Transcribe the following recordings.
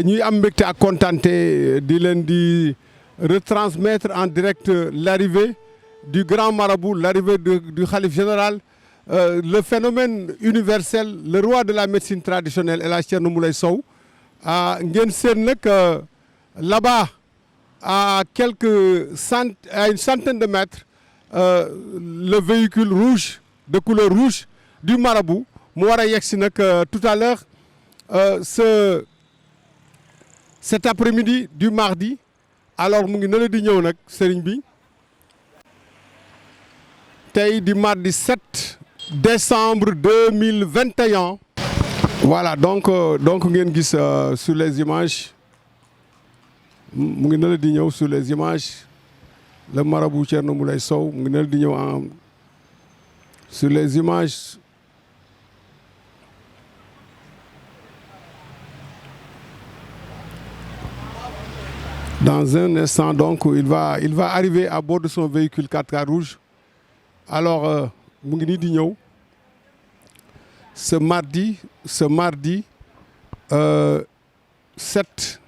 ñuy am mbégte ak kontaante di leen di retransmettre en direct l'arrivée du grand marabout, l'arrivée du khalife général, le phénomène universel, le roi de la médecine traditionnelle, El Hadj Thierno Moulay Sow. Ngeen seen nag là-bas à une centaine de mètres, le véhicule rouge de couleur rouge du marabout mu war a yegsi nag tout à l'heure cet après-midi du mardi. Alors mu ngi na la di ñëw nag sëriñ bi tey di mardi 7 décembre 2021. Voilà donc ngeen gis sur les images mu ngi na la di ñëw sur les images le marabout Thierno Moulay Sow mu ngi na la di ñëw sur les images. Dans un instant, donc, il va arriver à bord de son véhicule 4x4 rouge. Alors, mu ngi nii di ñëw ce mardi 7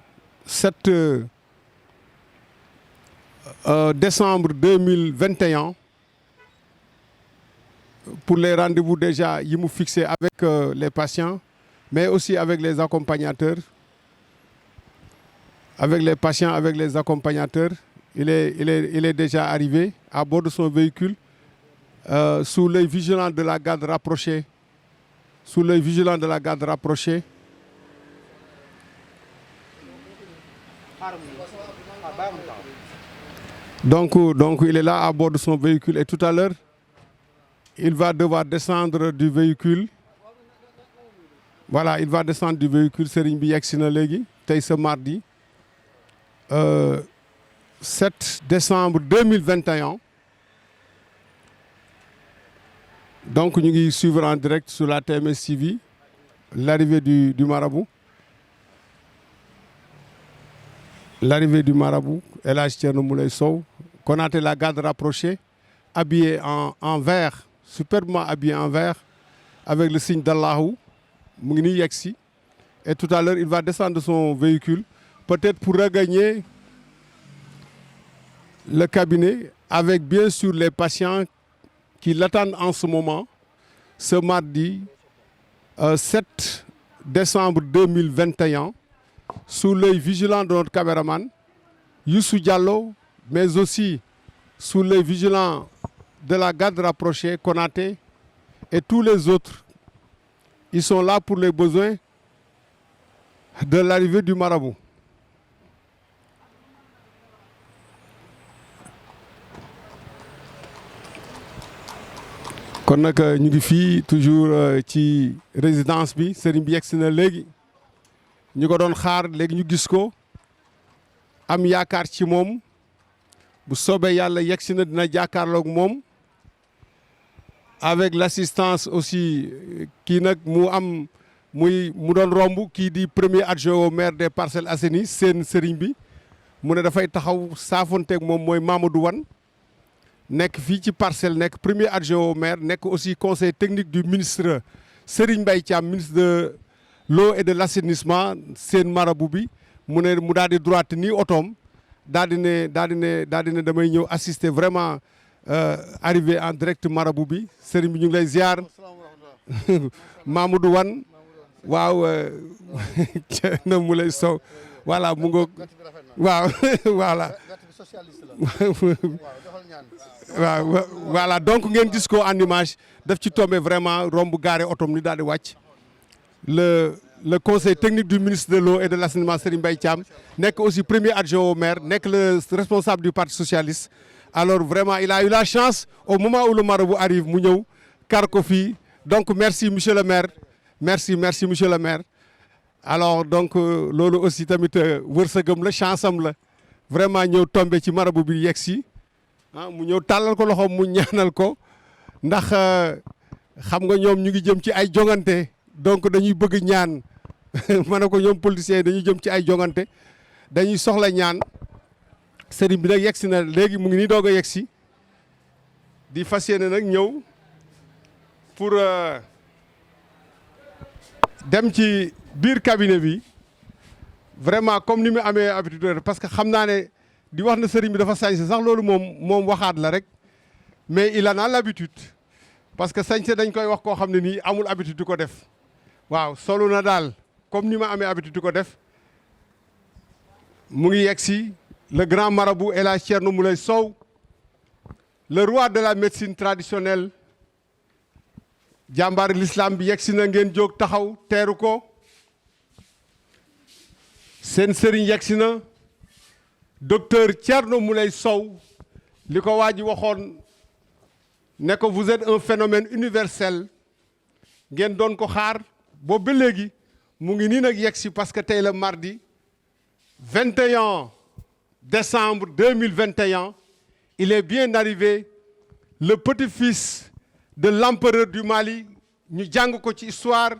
décembre 2021 pour les rendez-vous déjà yi mu fixé avec les patients, mais aussi avec les accompagnateurs. Avec les patients, avec les accompagnateurs, il est déjà arrivé à bord de son véhicule sous l'œil vigilant de la garde rapprochée. Sous l'œil vigilant de la garde rapprochée. Donc il est là à bord de son véhicule et tout à l'heure, il va devoir descendre du véhicule. Voilà, il va descendre du véhicule. Serigne bi yegsi na léegi tey ce mardi 7 décembre 2021. Donc ñu ngi suivre en direct sur la TMS TV l'arrivée du marabout. L'arrivée du marabout El Hadj Thierno Moulay Sow. Konaté la garde rapprochée, habillé en vert, superbement habillé en vert, avec le signe d'Allahu. Mu ngi nii yegsi. Et tout à l'heure, il va descendre de son véhicule, peut-être pour regagner le cabinet avec bien sûr les patients qui l'attendent en ce moment, ce mardi 7 décembre 2021, sous l'œil vigilant de notre caméraman Youssou Diallo, mais aussi sous l'œil vigilant de la garde rapprochée Konaté et tous les autres. Ils sont là pour les besoins de l'arrivée du marabout. Kon nag ñu ngi fii toujours ci résidence bi sëriñ bi yegsi na léegi ñu ko doon xaar léegi ñu gis ko am yaakaar ci moom bu soobee yàlla yegsi na dina jàkkaarloog moom avec l'assistance aussi kii nag mu doon romb kii di premier adjoint au maire des Parcelles Assainies seen sëriñ bi mu ne dafay taxaw saafonteeg moom mooy Mamadou Wane nekk fii ci Parcelles nekk premier adjoint au maire nekk aussi conseil technique du ministre Serigne Mbaye Thiam ministre de l'eau et de l'assainissement seen marabout bi mu ne mu daal di droite nii otoom daal di ne damay ñëw assister vraiment arrivé en direct marabout bi Serigne bi ñu ngi lay ziar Mamadou Wane waaw Thierno Moulay Sow voilà mu ngoog waaw voilà waaw voilà donc ngeen gis ko en image daf ci tombé vraiment romb gaare otom ni daal di wàcc le conseil technique du ministre de l'eau et de l'assainissement Serigne Mbaye Thiam nekk aussi premier adjoint au maire nekk le responsable du parti socialiste. Alors vraiment il a eu la chance au moment où le marabout arrive mu ñëw kar ko fii donc merci monsieur le maire merci monsieur le maire. Alors donc loolu aussi tamit wërsëgam la chance am la vraiment ñëw tombé ci marabout bi yegsi mu ñëw tàllal ko loxoom mu ñaanal ko ndax xam nga ñoom ñu ngi jëm ci ay jongante donc dañuy bëgg ñaan ma ne ko ñoom politiciens dañuy jëm ci ay jongante dañuy soxla ñaan sëriñ bi nag yegsi na léegi mu ngi nii doog a yegsi di fas yéene nag ñëw pour dem ci biir cabinet bi vraiment comme ni mu amee habitude parce que xam naa ne di wax na sëriñ bi dafa sañse sax loolu moom waxaat la rek mais il en a l'habitude parce que sañse dañ koy wax koo xam ne nii amul habitude di ko def waaw solu na daal comme ni ma amee habitude di ko def mu ngi yegg si le grand marabout El Hadj Thierno Moulay Sow le roi de la médecine traditionnelle jàmbaar l'islam bi yegg si na ngeen jóg taxaw teeru ko seen sëriñ yegg si na docteur Thierno Moulay Sow li ko waa ji waxoon ne ko vous êtes un phénomène universel ngeen doon ko xaar boobu ba léegi mu ngi nii nag yegg si parce que tey la mardi 21 décembre 2021 il est bien arrivé le petit-fils de l'empereur du Mali ñu jàng ko ci histoire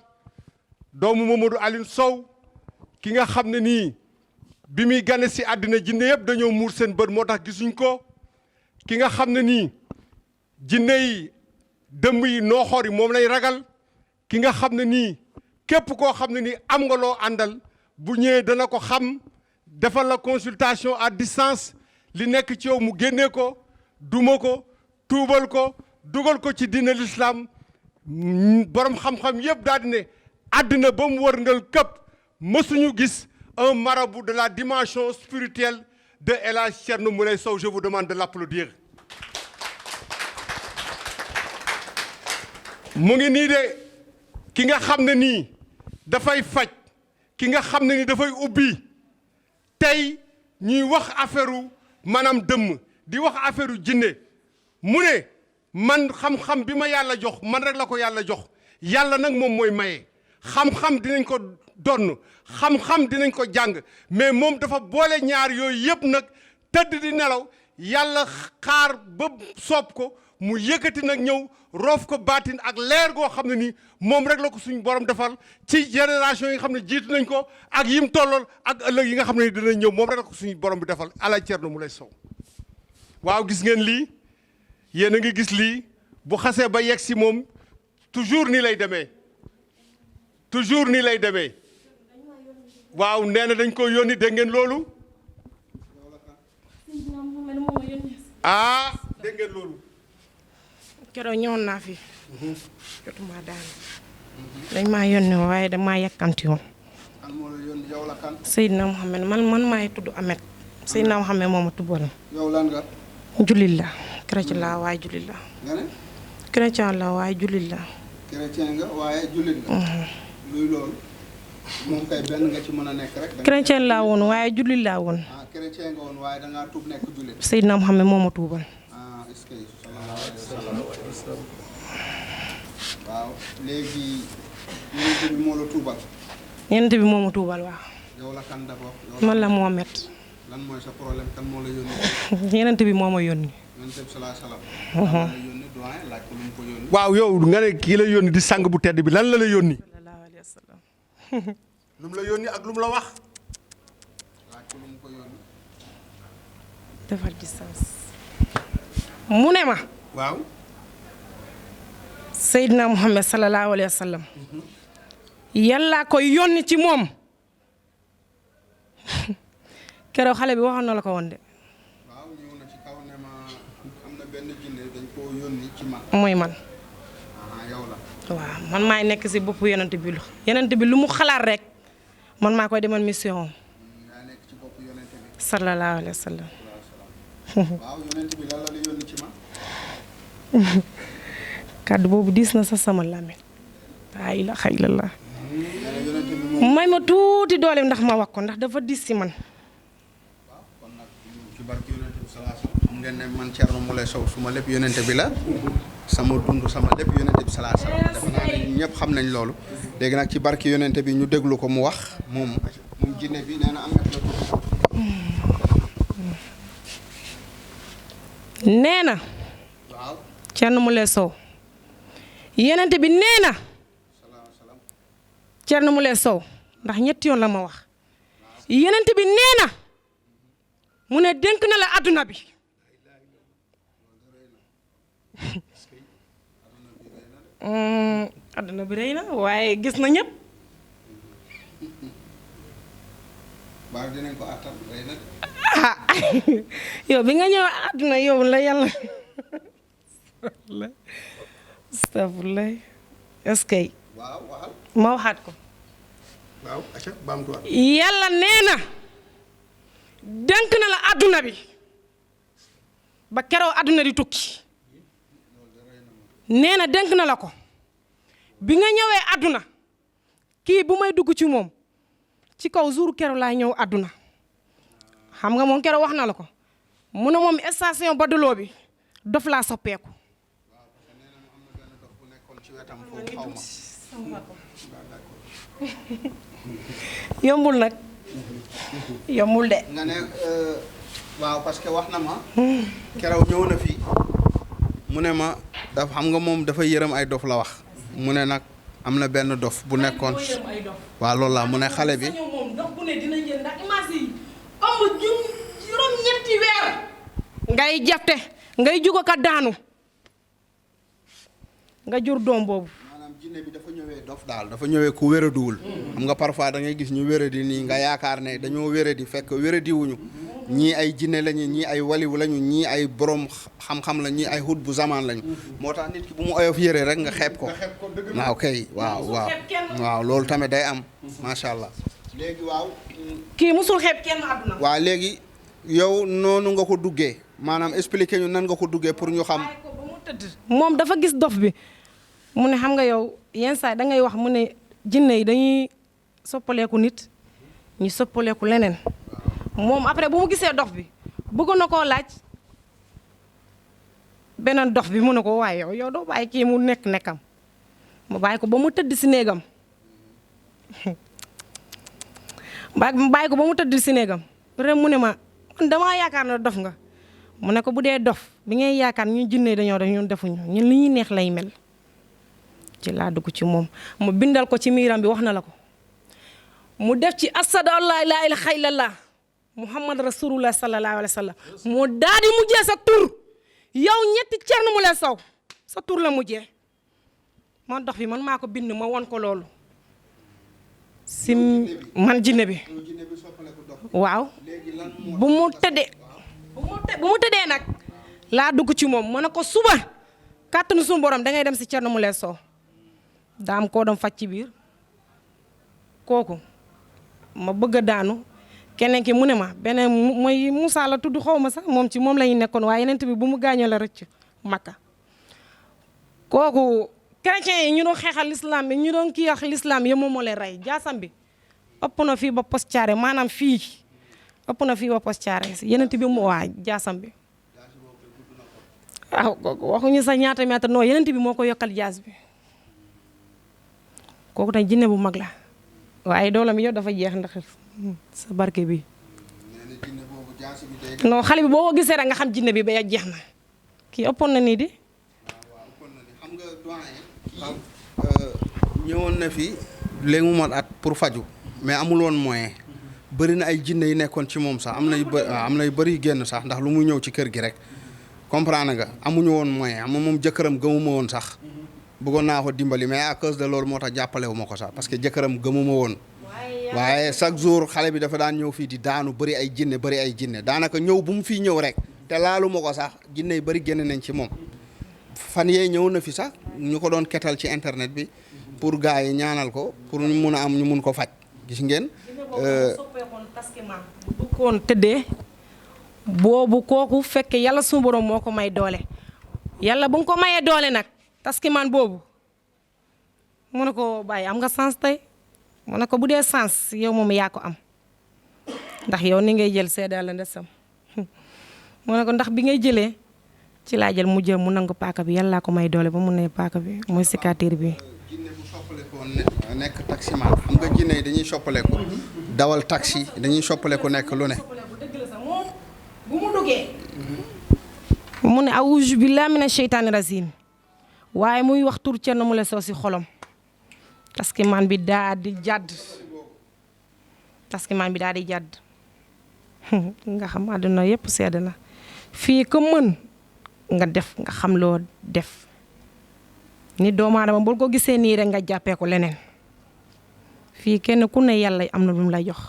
doomu Mamadou Alioune Sow ki nga xam ne nii bi muy gane si àddina jinne yëpp dañoo muur seen bët moo tax gisuñ ko ki nga xam ne nii jinne yi dëmm yi nooxoor yi moom lay ragal ki nga xam ne nii képp koo xam ne nii am nga loo àndal bu ñëwee dana ko xam defal la consultation à distance li nekk ci yow mu génnee ko duma ko tuubal ko dugal ko ci diine l'islam borom xam-xam yëpp daal di ne àddina ba mu wërngal këpp mësuñu gis un marabout de la dimension spirituelle de El Hadj Thierno Moulay Sow. Je vous demande de l'applaudir. mu ngi nii de ki nga xam ne nii dafay faj ki nga xam ne nii dafay ubbi tey ñuy wax affaire maanaam dëmm di wax affaire jinne mu ne man xam-xam bi ma yàlla jox man rek la ko yàlla jox yàlla nag moom mooy maye xam-xam dinañ ko donn xam-xam dinañ ko jàng mais moom dafa boole ñaar yooyu yëpp nag tëdd di nelaw yàlla xaar ba soob ko mu yëkkati nag ñëw roof ko baatin ak leer goo xam ne nii moom rek la ko suñu borom defal ci génération yi nga xam ne jiitu nañ ko ak yim tollool ak ëllëg yi nga xam ne dinañ ñëw moom rek la ko suñu borom bi defal El Hadj Thierno Moulay Sow. waaw gis ngeen lii yéen a ngi gis lii bu xasee ba yegg si moom toujours nii lay demee toujours nii lay demee waaw nee na dañ ko yónni dégg ngeen loolu ah dégg ngeen loolu. keroog ñëwoon naa fi jotuma daal dañ maa yónni waaye damaa yàkkamti woon. kan moo la yónni yow la kan. Seydina Mohamed man maay tudd Ahmed. Seydina Mohamed moo ma tubboon. yow lan nga. jullit la chrétien la waaye jullit la. nga ne. chrétien la waaye jullit la. chrétien nga waaye jullit nga. luy loolu. moom kay benn nga ci mën a nekk rek. chrétien laa woon waaye jullit laa woon. ah chrétien nga woon waaye da ngaa tuub nekk jullit. Seydina Mohamed moo ma tuubal. ah est-ce que sallallahu alayhi wa sallam. waaw léegi yonent bi moo la tuubal. yonent bi moo ma tuubal waaw. yow la kan d'abord. man la Mohamed. lan mooy sa problème kan moo la yónni. yonent bi moo ma yónni. yonent bi sallallahu alayhi wa sallam. lan la yónni doyen laaj ko lu mu ko yónni. waaw yow nga ne kii la yónni di sang bu tedd bi lan la la yónni. sallallahu alayhi wa sallam. lu mu la yónni ak lu mu la wax. laaj ko lu mu ko yónni. defar distance. mu ne ma. waaw. Seydina Mohamed sallallahu alayhi wa sallam. yàllaa koy yónni ci moom. keroog xale bi waxoon na la ko woon de. waaw ñëw na ci kaw ne ma am na benn jinne dañ koo yónni ci man. mooy man. yow la. waaw man maay nekk si boppu yonent bi lu mu xalaat rek man maa koy demal mission am. yaa nekk ci boppu yonent bi. sallallahu alayhi wa sallam. waaw yonent bi lan la la yónni ci man. kàddu boobu diis na sa sama làmmiñ. laa ilaaha illallah. yonent bi moom. may ma tuuti doole ndax ma wax ko ndax dafa diis si man. waaw kon nag ci barke yonent bi sallallahu alayhi wa sallam. xam ngeen ne man Thierno Moulay Sow suma lépp yonent bi la. sama dund sama lépp yonent bi sallallahu alayhi wa sallam. defe naa ne ñëpp xam nañ loolu. léegi nag ci barke yonent bi ñu déglu ko mu wax moom jinne bi nee na am na la tudd. nee na. waaw. Thierno Moulay Sow. yonent bi nee na. Thierno Moulay Sow ndax ñetti yoon la ma wax. yonent bi nee na. mu ne dénk na la adduna bi. adduna bi rëy na waaye gis na ñëpp. baa dinañ ko attan day na. ah yow bi nga ñëw àdduna yow la yàlla astafurlah est-ce que waaw waxal. ma waxaat ko. waaw acca baamtuwaat. yàlla nee na dénk na la àdduna bi ba keroog àdduna di tukki nee na dénk na la ko bi nga ñëwee àdduna kii bu may dugg ci moom ci kaw jour keroog laa ñëw àdduna xam nga moom keroog wax na la ko mu ne moom station Badaloo bi dof laa soppeeku. yombul nag yombul de. nga ne waaw parce que wax na ma. keroog ñëw na fi mu ne ma daf xam nga moom dafa yërëm ay dof la wax. mu ne nag am na benn dof bu nekkoon. waaw loolu la mu ne xale bi. moom dof bu ne dina jël ndax image yi am juróom-ñetti weer. ngay jafte ngay jugo ka daanu nga jur doom boobu. jinne bi dafa ñëwee dof daal dafa ñëwee ku wéradiwul xam nga parfois da ngay gis ñu wéradi nii nga yaakaar ne dañoo wéradi fekk wéradiwuñu ñii ay jinne lañu ñii ay waliwu lañu ñii ay borom xam-xam la ñii ay xut bu zamaan lañu moo tax nit ki bu mu oyof yére rek nga xeeb ko waaw kay waaw loolu tamit day am macha allah léegi waaw kii musul xeeb kenn àdduna waaw léegi yow noonu nga ko duggee maanaam expliquer ñu nan nga ko duggee pour ñu xam moom dafa gis dof bi mu ne xam nga yow yenn saa da ngay wax mu ne jinne yi dañuy soppaleeku nit ñu soppaleeku leneen moom après bu mu gisee dof bi bëggoon na koo laaj beneen dof bi mu ne ko waaye yow doo bàyyi kii mu nekkam mu bàyyi ko ba mu tëdd si néegam bàyyi ko ba mu tëdd si néegam rek mu ne ma man damaa yaakaar ne dof nga mu ne ko bu dee dof bi ngay yaakaar ñun jinne dañoo def ñun defuñu ñun li ñuy neex lay mel ci laa dugg ci moom mu bindal ko ci miiram bi wax na la ko mu def ci asadu an laa ilaaha illa xaylallaa muhammad rasulullah sallallahu alayhi wa sallam mu daal di mujjee sa tur yow ñetti Thierno Moule Sow sa tur la mujjee man dox bi man maa ko bind ma won ko loolu si man jinne bi waaw bu mu tëddee nag laa dugg ci moom ma ne ko suba kàttanu suñu borom da ngay dem si Thierno Moule Sow daa am koo doon faj ci biir kooku ma bëgg a daanu keneen ki mu ne ma beneen mooy Moussa la tudd xaw ma sax moom ci moom la ñu nekkoon waaye yeneen bi bu mu gaañoo la rëcc Makka kooku chrétien yi ñu doon xeexal l'islam bi ñu doon kii wax l'islam yëpp moom moo leen rey jaasam bi ëpp na fii ba postcaare maanaam fii ëpp na fii ba postcaare yeneen bi mu waa jaasam bi waaw kooku waxuñu sa ñaata mètre non yeneen bi moo ko yokkal jaas bi kooku tey jinne bu mag la waaye doolam yow dafa jeex ndax sa barke bi non xale bi boo ko gisee rek nga xam jinne bi ba jeex na kii ëppoon na nii di xam nga doyen ñëwoon na fi léegi mu mat at pour faju mais amul woon moyen bëri na ay jinne yi nekkoon ci moom sax am na yu bëri génn sax ndax lu muy ñëw ci kër gi rek comprendre nga amuñu woon moyen am moom jëkkëram gëmuma woon sax bëggoon naa ko dimbali mais à cause de loolu moo tax jàppale wu ma ko sax parce que jëkkëram gëmuma woon waaye chaque jour xale bi dafa daan ñëw fii di daanu bëri ay jinne daanaka ñëw bu mu fii ñëw rek te laalu ma ko sax jinne yu bëri génn nañ ci moom fan yee ñëw na fi sax ñu ko doon ketal ci internet bi pour gars yi ñaanal ko pour ñu mun a am ñu mun ko faj gis ngeen bu koon tëddee boobu kooku fekke yàlla suñu borom moo ko may doole yàlla bu nga ko mayee doole nag taskimaan boobu mu ne ko bàyyi am nga sens tey mu ne ko bu dee sens yow moom yaa ko am ndax yow ni ngay jël seedaal la ndesam mu ne ko ndax bi ngay jëlee ci laa jël mu jël mu nangu paaka bi yàlla ko may doole ba mu ne paaka bi mooy cicatrice bi. jinne bu soppaleekoo nekk taximaan xam nga jinne yi dañuy soppaleeku dawal taxi dañuy soppaleeku nekk lu ne. bu mu duggee. mu ne awuzu billaahi mina sheytaani rajiim waaye muy wax tur Thierno Moule Sow si xolom taskimaan bi daa di jàdd nga xam àdduna yëpp sedd na fii ko mën nga def nga xam loo def ni doomu aadama bul ko gisee nii rek nga jàppee ko leneen fii kenn ku ne yàlla am na lu mu lay jox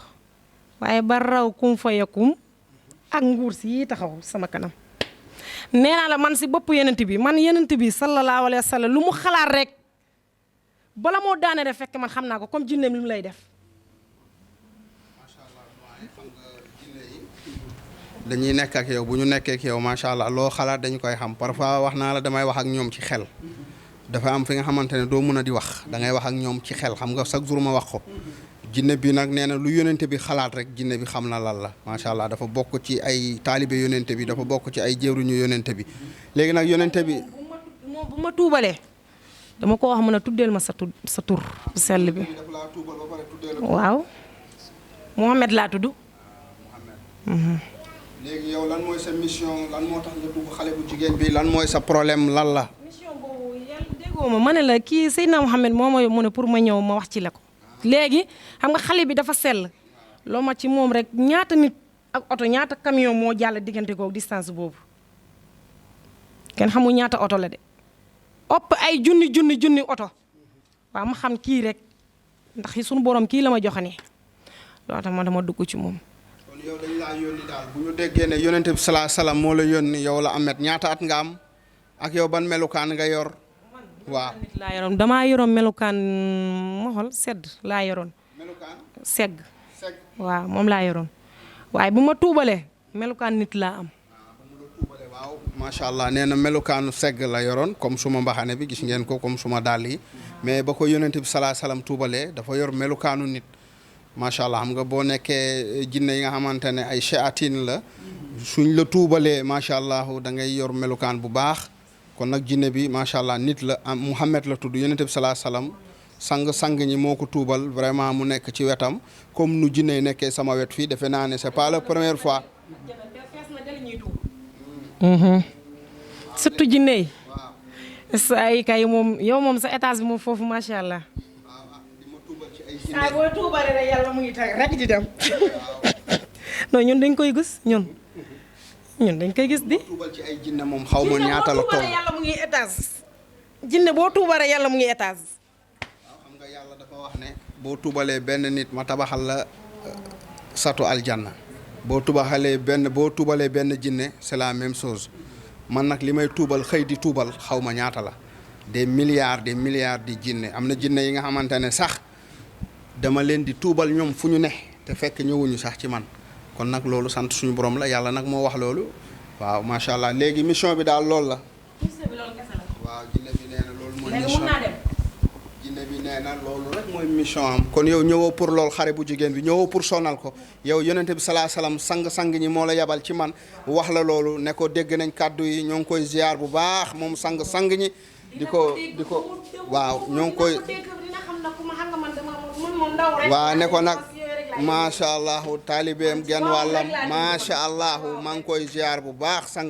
waaye ba raw kum fa yakum ak nguur si yi taxaw sama kanam nee naa la man si bopp yenent bi sallallahu alayhi wa sallam lu mu xalaat rek bala moo daane def fekk man xam naa ko comme jinneem li mu lay def. macha allah xam nga jinne yi dañuy nekk ak yow bu ñu nekkee ak yow macha allah loo xalaat dañu koy xam parfois wax naa la damay wax ak ñoom ci xel dafa am fi nga xamante ne doo mën a di wax da ngay wax ak ñoom ci xel xam nga chaque jour ma wax ko. jinne bi nag nee na lu yonente bi xalaat rek jinne bi xam na lan la macha allah dafa bokk ci ay taalibe yonente bi dafa bokk ci ay jëwriñu yonente bi léegi nag yonente bi. bu ma tuubalee dama ko wax mën a tuddeel ma sa tur bu sell bi. waaw. Mouhamed laa tudd. léegi yow lan mooy sa mission lan moo tax nga dugg xale bu jigéen bi lan mooy sa problème lan la. mission boobu yàlla déggoo ma ne la kii Seydina Mouhamed moo ma mu ne pour ma ñëw ma wax ci la ko. léegi xam nga xale bi dafa sell loo ma ci moom rek ñaata nit ak oto ñaata camion moo jàll diggante googu distance boobu kenn xamul ñaata oto la de ëpp ay junni oto waaw ma xam kii rek ndax suñu borom kii la ma joxane loolu tax ma dama dugg ci moom. kon yow dañ laa yónni daal bu ñu déggee ne yonente bi salaa salaam moo la yónni yow la Ameth ñaata at nga am ak yow ban melukaan nga yor. waaw nit laa yoroon damaa yoroon melukaan ma xool sedd laa yoroon. melukaan segg waaw moom laa yoroon waaye bu ma tuubalee melukaan nit laa am. waaw macha allah nee na melukaanu segg la yoroon comme suma mbaxane bi gis ngeen ko comme suma dàll yi mais ba ko yonent bi salaa salaam tuubalee dafa yor melukaanu nit macha allah xam nga boo nekkee jinne yi nga xamante ne ay shayatin la suñ la tuubalee macha allah da ngay yor melukaan bu baax. kon nag jinne bi macha allah nit la am Mouhamed la tudd yonent bi salaa salaam sang ñi moo ko tuubal vraiment mu nekk ci wetam comme nu jinne yi nekkee sama wet fii defe naa ne c'est pas la première fois. surtout jinne yi. saa yi kay moom yow moom sa étage bi moom foofu macha allah. saa boo tuubalee rek yàlla mu ngi tag rek di dem. non ñun dañ koy gis ñun dañ koy gis di. tuubal ci ay jinne moom xaw ma ñaata la toll. yàlla mu ngi étage. jinne boo tuubalee yàlla mu ngi étage. waaw xam nga yàlla dafa wax ne. boo tuubalee benn nit ma tabaxal la satu aljanna. boo tuubalee benn jinne c'est la même chose man nag li may tuubal xëy di tuubal xaw ma ñaata la. des milliards di jinne am na jinne yi nga xamante ne sax dama leen di tuubal ñoom fu ñu ne te fekk ñëwuñu sax ci man. kon nag loolu sant suñu borom la yàlla nag moo wax loolu waaw macha allah léegi mission bi daal loolu la. waaw jinne bi nee na loolu mooy mission jinne bi nee na loolu rek mooy mission am. kon yow ñëwoo pour loolu xare bu jigéen bi ñëwoo pour sonal ko yow yonente bi salaa salaam sang ñi moo la yabal ci man wax la loolu ne ko dégg nañ kàddu yi ñoo ngi koy ziar bu baax moom sang ñi di ko waaw ñoo ngi koy waaw ne ko nag. macha allah taalibeem genn wàllam macha allah maa ngi koy ziar bu baax sang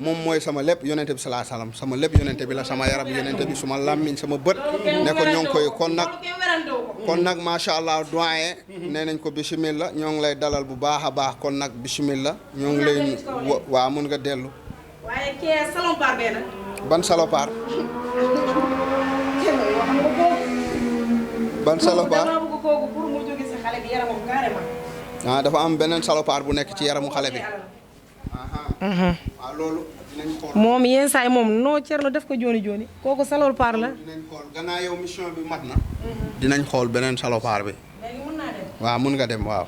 moom mooy sama lépp yonente bi salaa salaam sama lépp yonente bi la sama yaram yonente bi suma làmmiñ sama bët ne ko ñoo ngi koy kon nag macha allah doyen nee nañ ko bismillah ñoo ngi lay dalal bu baax a baax kon nag bismillah ñoo ngi lay waaw mun nga dellu. waaye kee salopard bee nag. ban salopard. ban salopard. dafa am beneen salopard bu nekk ci yaramu xale bi. waaw loolu dinañ xool. moom yenn saa yi moom noo Thierno def ko jooni kooku salopard la. dinañ xool gannaaw yow mission bi mat na. dinañ xool beneen salopard bi. léegi mun naa dem. waaw mun nga dem waaw.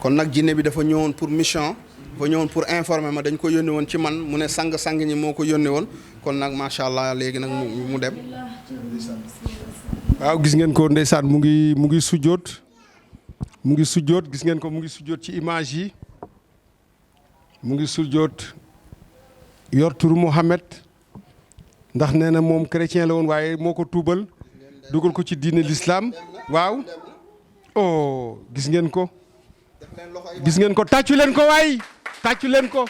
kon nag jinne bi dafa ñëwoon pour mission. dafa ñëwoon pour informer ma dañ ko yónni woon ci man mu ne sang ñi moo ko yónni woon kon nag macha allah léegi nag mu dem. waaw gis ngeen ko ndeysaan mu ngi sujjóot gis ngeen ko mu ngi sujjóot ci image yi mu ngi sujjóot yor turu Mouhamed ndax nee na moom chrétien la woon waaye moo ko tuubal dugal ko ci diine l'islam waaw oh gis ngeen ko tàccu leen ko waay tàccu leen ko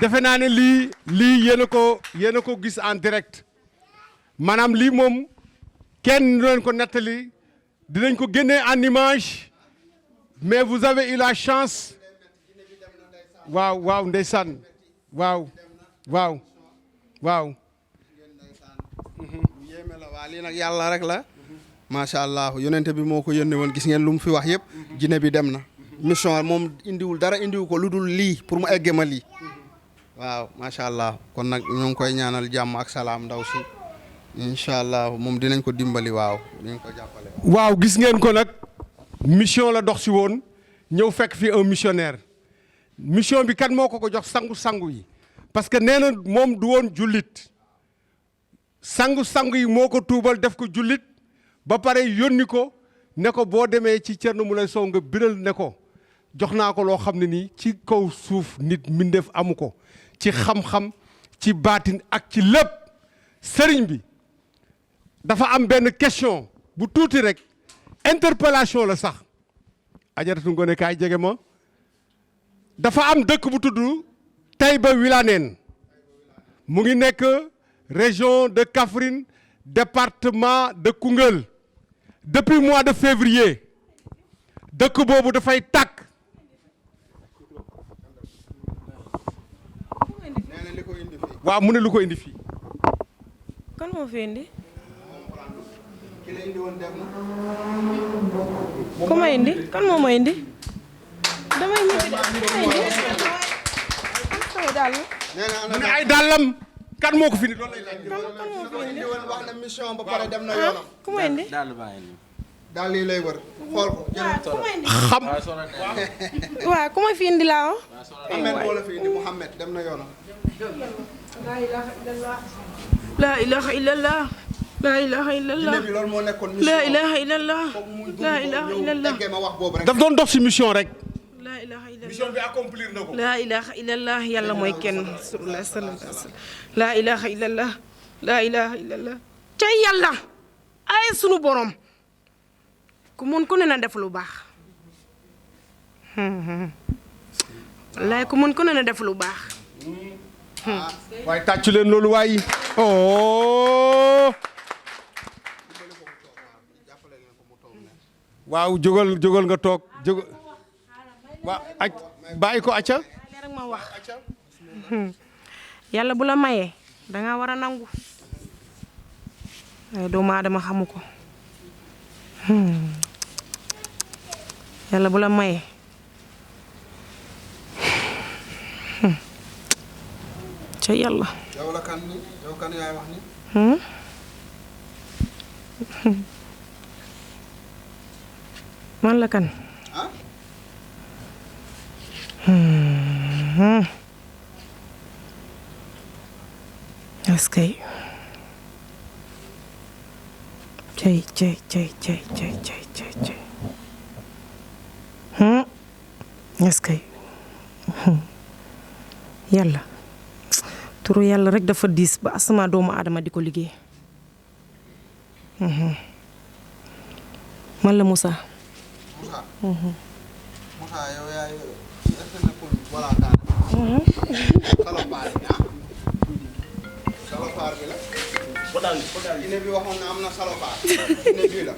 defe naa ne lii yéen a ko gis en direct maanaam lii moom kenn du leen ko nettali dinañ ko génnee en image mais vous avez eu la chance waaw ndeysaan waaw yéeme la waa lii nag yàlla rek la macha allah yonente bi moo ko yónnee woon gis ngeen lu mu fi wax yëpp jinne bi dem na mission moom indiwul dara indiwu ko lu dul lii pour mu egge ma lii waaw macha allah kon nag ñu ngi koy ñaanal jàmm ak salaam ndaw si incha allah moom dinañ ko dimbali waaw dinañ ko jàppale. waaw gis ngeen ko nag mission la dox si woon ñëw fekk fi un missionnaire mission bi kan moo ko jox sangu yi parce que nee na moom du woon jullit sangu yi moo ko tuubal def ko jullit ba pare yónni ko ne ko boo demee ci Thierno Moulé Sow nga biral ne ko jox naa ko loo xam ne nii ci kaw suuf nit mbindeef amu ko ci xam-xam ci baatin ak ci lépp sëriñ bi dafa am benn question bu tuuti rek interpellation la sax ajaratu Ngoné kaay jege ma dafa am dëkk bu tudd Taïba Wilane mu ngi nekk région de Kaffrine département de Koungheul depuis mois de février dëkk boobu dafay tàkk. waaw mu ne lu ko indi fii. kan moo fi indi. ku ma indi kan moo ma indi. damay ñibbi mu ne ay dàllam kan moo ko fi indi loolu lay laaj. kan moo fi indi. wax na mission ba pare dem na yoonam. ku ma indi. daal lii lay wër xool ko. ku ma indi. xam. waaw ku ma fi indi laa woo. Mouhamed moo la fi indi Mouhamed dem na yoonam. laa ilaha illallah. laa ilaha illallah. laa ilaha illallah. bi loolu moo nekkoon mission. laa ilaha illallah. laa ilaha illallah. ma wax boobu rek. daf doon dox si mission rek. laa ilaha illallah. mission bi accomplir na ko. laa ilaha illallah yàlla mooy kenn rasulullah sallallahu alayhi wa sallam. laa ilaha illallah. laa ilaha illallah. ca yàlla. ay sunu borom. ku mun ku ne na def lu baax. wallaay ku mun ku ne na def lu baax. waaye tàccu leen loolu waaye. oh. waaw jógal nga toog jógal. waaw bàyyi ko acca. rek ma wax. yàlla bu la mayee danga war a nangu. waaye doomu aadama xamu ko. yàlla bu la mayee. ca yàlla. yow la kan ni yow kan yaay wax ni. man la kan. ah. est-ce que. cay. est-ce que. yàlla. turu yàlla rek dafa diis ba asama doomu aadama di ko liggéey. man la Moussa. Moussa yow yaay est-ce que nekkul voilà daal. salopaar bi ah. salopaar bi la. Guinée bi waxoon na am na salopaar. Guinée bii la.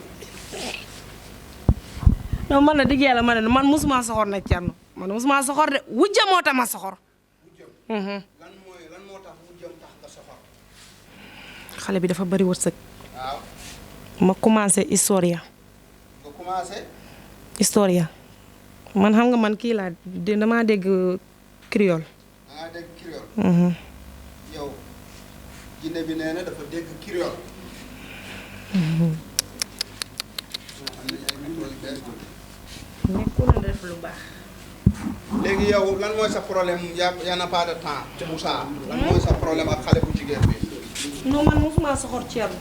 non man na digg yàlla ma ne man musuma soxor na Thierno man musuma soxor de wujja moo tax ma soxor. lan moo tax wujjam tax nga soxor. xale bi dafa bari wërsëg. waaw. ma commencé historia. nga commencé. historia man xam nga man kii laa damaa dégg créole. da ngaa dégg créole. yow Guinée bi nee na dafa dégg créole. nekkul na def lu baax. léegi yow lan mooy sa problème y n'a pas de temps Moussa lan mooy sa problème ak xale bu jigéen bi. non man mosuma soxor Thierno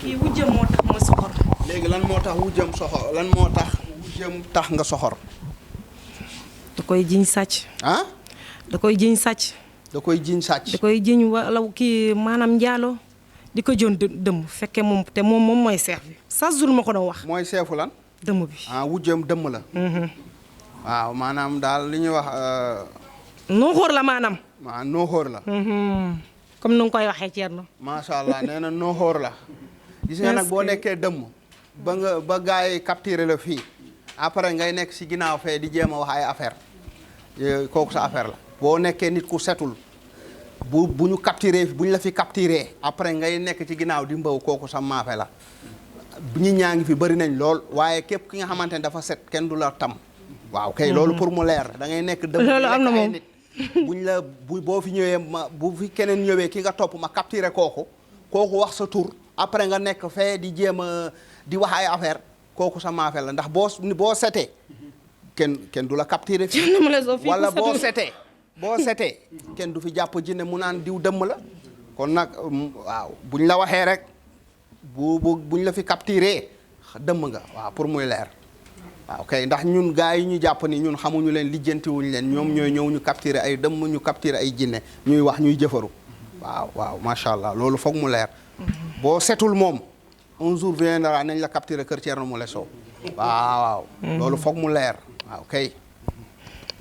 kii wujjam moo tax ma soxor. léegi lan moo tax wujjam soxor lan moo tax wujjam tax nga soxor. da koy jiñ sàcc. ah. da koy jiñ sàcc. da koy jiñ sàcc. da koy jiñ wala kii maanaam njaaloo di ko jon dëmm fekkee moom te moom mooy seex bi sa jour ma ko doon wax. mooy seefu lan. dëmm bi. ah wujjam dëmm la. waaw maanaam daal li ñuy wax. nooxóor la maanaam. ah nooxóor la. comme nu nga koy waxee Thierno. macha allah nee na nooxóor la. gis nga nag boo nekkee dëmm. ba gars yi capturé la fii. après ngay nekk si ginnaaw fee di jéem a wax ay affaire kooku sa affaire la. boo nekkee nit ku setul bu ñu capturé bu ñu la fi capturé après ngay nekk ci ginnaaw di mbaw kooku sa maafe la. ñi ñaa ngi fi bëri nañ lool waaye képp ki nga xamante ne dafa set kenn du la tam waaw kay loolu pour mu leer da ngay nekk dëmm loolu am na moom nit buñ la boo fi ñëwee bu fi keneen ñëwee ki nga topp ma capturé kooku wax sa tur après nga nekk fee di jéem a di wax ay affaire kooku sa maafe la ndax boo setee kenn du la capturé fii wala boo setee kenn du fi jàpp jinne mu naan diw dëmm la kon nag waaw buñ la waxee rek buñ la fi capturé dëmm nga waaw pour muy leer waaw kay ndax ñun gars yi ñu jàpp ni ñun xamuñu leen lijjantiwuñu leen ñoom ñooy ñëw ñu capturé ay dëmm ñu capturé ay jinne ñuy wax ñuy jëfaru waaw macha allah loolu foog mu leer boo setul moom un jour viendra nañ la capturé kër Thierno Moule Sow waaw loolu foog mu leer waaw kay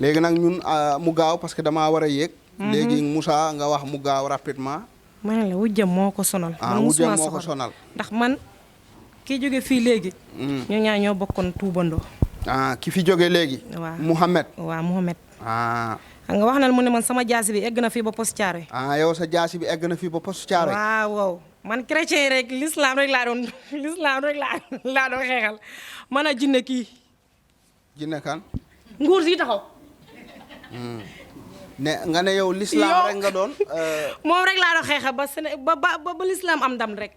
léegi nag ñun mu gaaw parce que damaa war a yéeg léegi Moussa nga wax mu gaaw rapidement ma ne la wujjam moo ko sonal wujjam moo ko sonal ndax man kii jóge fii léegi ñoo ñaar ñoo bokkoon tuubandoo ki fi jóge léegi waaw Mouhamed xam nga wax na mu ne man sama jaasi bi egg na fii ba poste Thiaroye yow sa jaasi bi egg na fii ba poste Thiaroye waaw man chrétien yi rek l'islam rek laa doon xeexal man a jinne kii jinne kan nguur si taxaw nga ne yow l'islam rek nga doon moom rek laa doon xeexal ba l'islam am ndam rek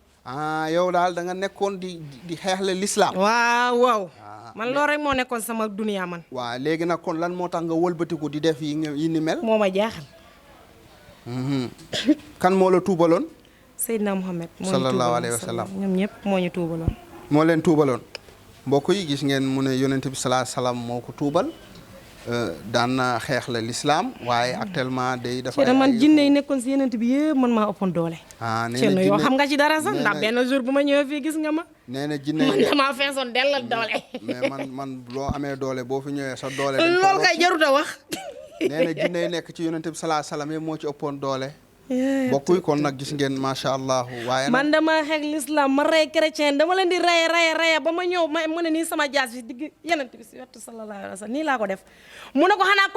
yow daal da nga nekkoon di xeexle l'islam waaw man loolu rek moo nekkoon sama duniya man waaw léegi nag kon lan moo tax nga wëlbatiku di def yi ni mel moo ma jaaxal kan moo la tuubaloon Seydina Mohamed sallallahu alayhi wa sallam ñoom ñëpp moo ñu tuubaloon moo leen tuubaloon mbokk yi gis ngeen mu ne yonent bi sallallahu alayhi wa sallam moo ko tuubal daan na xeex la l'islam waaye actuellement day dafa man jinne yi nekkoon si yonent bi yëpp man maa ëppoon doole nee na yow xam nga ci dara sax ndax benn jour bu ma ñëwee fii gis nga ma nee na jinne man damaa feesoon dellal doole mais man loo amee doole boo fi ñëwee sa doole loolu kay jarut a wax nee na jinne yi nekk ci yonent bi sallallahu alayhi wa sallam moo ci ëppoon doole mbokk yi kon nag gis ngeen macha allah waaye man dama xeex l'islam ma rey chrétien dama leen di reye ba ma ñëw ma ne nii sama jaas bi digg yonent bi si wetu sallallahu alayhi wa sallam nii laa ko def mu ne ko xanaa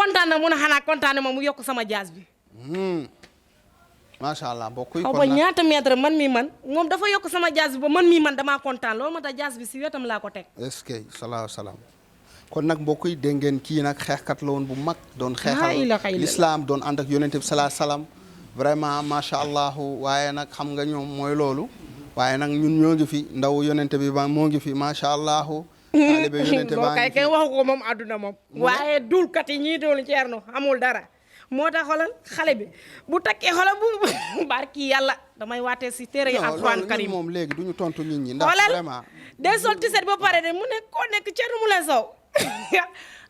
kontaan na ma mu yokk sama jaas bi macha allah mbokk yi xaw ba ñaata mètre moom dafa yokk sama jaas bi ba man mii man damaa kontaan loolu ma tax jaas bi si wetam laa ko teg est-ce que sallallahu salaam kon nag mbokk yi dégg ngeen kii nag xeexkat la woon bu mag doon xeexal l'islam doon ànd ak yonent bi sallallahu salaam vraiment macha allah waaye nag xam nga ñoom mooy loolu waaye nag ñun ñoo ngi fi ndaw yonente bi ba moo ngi fi macha allah. taalibe yonente baa ngi fi kay kenn waxu ko moom àdduna moom. waaye dulkat yi ñii doon Ceerno amul dara moo tax xoolal xale bi bu takkee xoolal bu barki yàlla damay waatee si téere yi alxuraan karim moom léegi du ñu tontu nit ñi. ndax vraiment day sol tiset ba pare de mu ne koo nekk Ceerno Moule Sow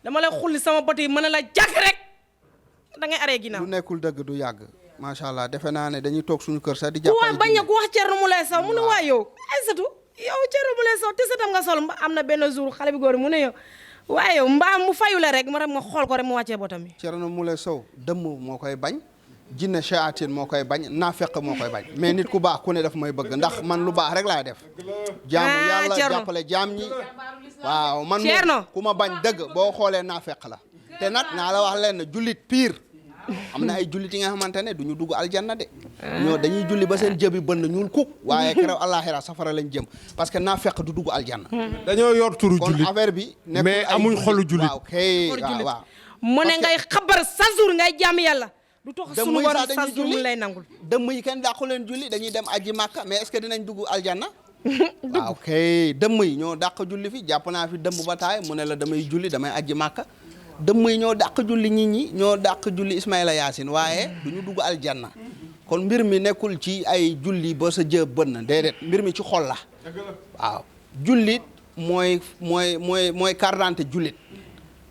dama lay xulli sama bët yi mën a la jàkk rek da ngay aree ginnaaw. lu nekkul dëgg du yàgg. macha allah defe naa ne dañuy toog suñu kër sax di jàpp ay bañ a ku wax Thierno Moule Sow mu ne waa yow Aïssatou yow Thierno Moule Sow te satam nga sol am na benn jour xale bi góor mu ne yow waaye yow mbaa mu fayu la rek ma dem nga xool ko rek mu wàccee botam bi. Thierno Moule Sow dëmm moo koy bañ jinne shayatin moo koy bañ naafeq moo koy bañ mais nit ku baax ku ne daf may bëgg ndax man lu baax rek laay def. jaamu yàlla jàppale jaam ñi waaw man moom ku ma bañ dëgg boo xoolee naafeq la te nag naa la wax leen jullit pire. am na ay jullit yi nga xamante ne du ñu dugg aljanna de ñoo dañuy julli ba seen jëbi bënn ñuul kuk waaye keroog àllaaxira safara lañ jëm parce que naa fekk du dugg aljanna dañoo yor turu jullit kon affaire bi mais amuñ xolu jullit waaw kay waaw mu ne ngay xabar sa jour ngay jàmm yàlla du tax sunu war sa jour mu lay nangul dëmm yi kenn dàqu leen julli dañuy dem aji màkka mais est-ce que dinañ dugg aljanna waaw kay dëmm yi ñoo dàq julli fi jàpp naa fi dëmm ba taay mu ne la damay julli damay aji màkka dëmm yi ñoo dàq julli nit ñi ñoo dàq julli Ismaïla Yaasin waaye du ñu dugg aljanna kon mbir mi nekkul ci ay julli ba sa jë bënn déedéet mbir mi ci xol la waaw jullit mooy carte d'identité jullit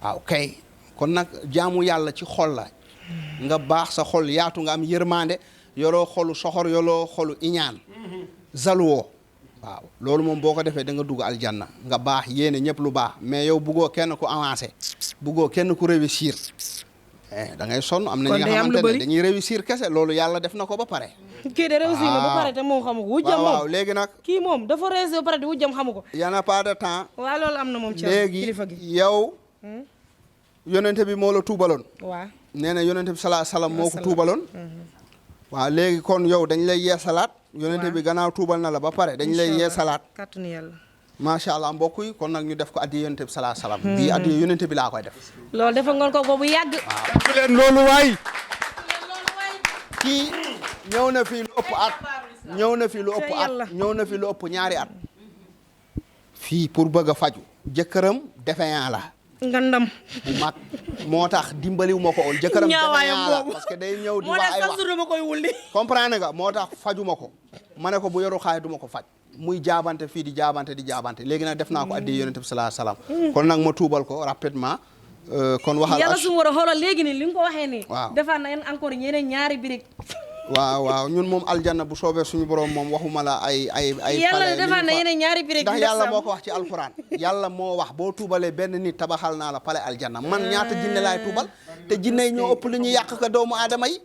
waaw kay kon nag jaamu yàlla ci xol la nga baax sa xol yaatu nga am yërmande yoroo xolu soxor yoroo xolu iñaan zaluwoo waaw loolu moom boo ko defee da nga dugg aljanna nga baax yéene ñëpp lu baax mais yow buggoo kenn ku avancé buggoo kenn ku réussir da ngay sonn am na ñi nga xamante ne dañuy réussir kese loolu yàlla def na ko ba pare. kii de réussir na ba pare te moom xamu ko wujjam moom waaw léegi nag kii moom dafa réussir ba pare te wujjam xamu ko. y en a pas de temps. waaw loolu am na moom ci kilifa gi léegi yow yonente bi moo la tuubaloon. waaw nee na yonente bi salaa salaam moo ko tuubaloon. waaw léegi kon yow dañ lay yeesalaat. yonente bi gannaaw tuubal na la ba pare dañ lay yeesalaat. kàttanu yàlla. macha allah mbokk yi kon nag ñu def ko addi yonente bi salaa salaam. bii addi yonente bi laa koy def. loolu defa ngoon ko bu yàgg. bu leen loolu waay. kii ñëw na fi lu ëpp at. ñëw na fi lu ëpp at ñëw na fi lu ëpp ñaari at. fii pour bëgg a faju jëkkëram défaillant la. ngandam bu mag moo tax dimbaliwu ma ko woon jëkkëram défaillant la parce que day ñëw di wax ay wax ma koy wulli. comprendre nga moo tax faju ma ko ma ne ko bu yoru xaay du ma ko faj muy jaabante fii di jaabante léegi nag def naa ko addi yonente bi salaa salaam kon nag ma tuubal ko rapidement kon waxal yàlla su war a xoolal léegi nii li nga ko waxee nii waaw defaat na yéen encore ñeneen ñaari birig waaw ñun moom aljanna bu soobee suñu borom moom waxuma la ay yàlla defaat na yeneen ñaari birig ndax yàlla moo ko wax ci alquran yàlla moo wax boo tuubalee benn nit tabaxal naa la pale aljanna man ñaata jinne laay tuubal te jinne yi ñoo ëpp li ñu yàq ka doomu aadama yi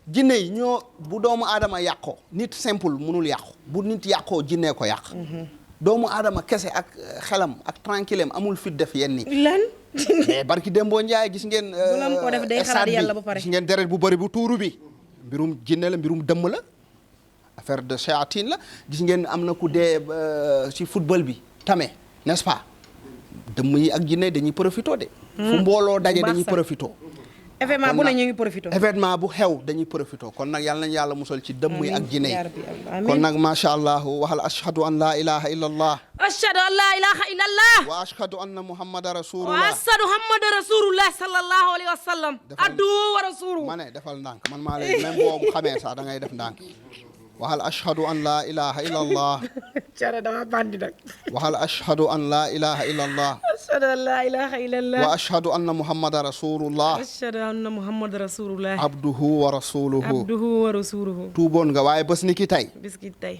jinne yi ñoo bu doomu aadama yàqoo nit simple munul yàqu bu nit yàqoo jinne ko yàq doomu aadama kese ak xelam ak tranquille am amul fit def yenn ni lan mais barki Dembo Njaay gis ngeen bulam ko def day xalaat yàlla ba pare gis ngeen deret bu bëri bu tuuru bi mbirum jinne la mbirum dëmm la affaire de shayatin la gis ngeen am na ku dee ci football bi tame n'est-ce pas dëmm yi ak jinne dañuy profito de fu mbooloo daje dañuy profito événement bu ne ñu ngi profito événement bu xew dañuy profito kon nag yàlla nañu yàlla musal ci dëmm yi ak jinne yi kon nag macha allah waxal ashhadu an la ilaha illa allah ashhadu an la ilaha illa allah wa ashhadu anna muhammadan wa rasulullah ashhadu muhammadan rasulullah sallallahu alayhi wa sallam addu wa rasuluhu ma ne defal ndànk man maa lay même boo xamee sax da ngay def ndànk waxal ashhadu an la ilaha illa allah cara dama bandi nag waxal ashhadu an la ilaha illa allah ashhadu an la ilaha illa allah wa ashhadu anna muhammadan rasulullah ashhadu anna muhammadan rasulullah abduhu wa rasuluhu abduhu wa rasuluhu tuuboon nga waaye bés ni ki tey biskit tey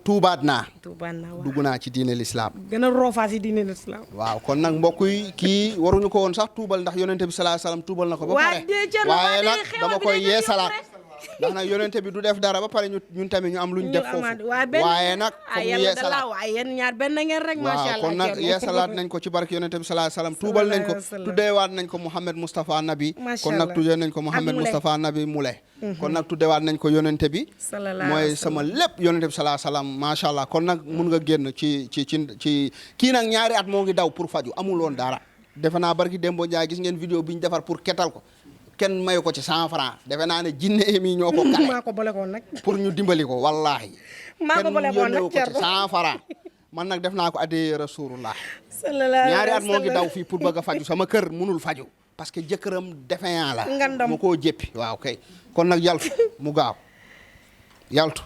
tuubaat naa tuubaan naa dugg naa ci diine l'islam gën a roofaas yi diine l'islam waaw kon nag mbokk yi kii waruñu ko woon sax tuubal ndax yonente bi sallallahu alayhi wasallam tuubal na ko ba pare waaye nag dama koy yeesalaat ndax nag yonente bi du def dara ba pare ñun tamit ñu am luñ def foofu waaye nag comme ñu yeesalaat waaye yéen ñaar benn ngeen rek macha allah kon nag yeesalaat nañ ko ci barke yonente bi sallallahu alayhi wasallam tuubal nañ ko tuddeewaat nañ ko Mouhamed Moustapha Nabi kon nag tuddee nañ ko Mouhamed Moustapha Nabi Moulay kon nag tuddewaat nañ ko yonente bi mooy sama lépp yonente bi sallallahu alayhi wasallam macha allah kon nag mun nga génn ci kii nag ñaari at moo ngi daw pour faju amul woon dara defe naa barki Dembo Ndiaye gis ngeen vidéo bi ñu defar pour ketal ko kenn mayu ko ci 100 francs defe naa ne jinne mi ñoo ko kale maa ko boole koon nag pour ñu dimbali ko wallahi maa ko boole koon nag ko ci 100 francs man nag def naa ko addee rasulullah ñaari at moo ngi daw fii pour bëgg a faju sama kër munul faju parce que jëkkëram défaillant la mu koo jéppi waaw kay kon nag yaltu mu gaaw yaltu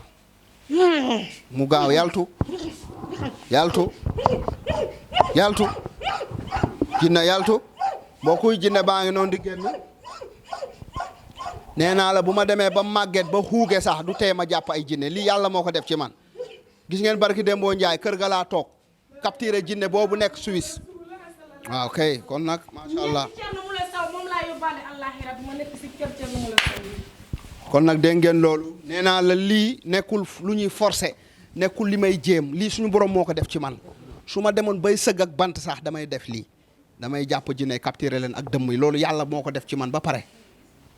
mu gaaw yaltu jinne yaltu boo kuy jinne baa ngi noonu di génn nee naa la bu ma demee ba màgget ba xuuge sax du tee ma jàpp ay jinne lii yàlla moo ko def ci man gis ngeen barki Dembo Njaay kër ga laa toog capturé jinne boobu nekk Suisse waaw kay kon nag macha allah kon nag dégg ngeen loolu nee naa la lii nekkul lu ñuy forcé nekkul li may jéem lii suñu borom moo ko def ci man su ma demoon bay sëgg ak bant sax damay def lii damay jàpp jinne capturé leen ak dëmm yi loolu yàlla moo ko def ci man ba pare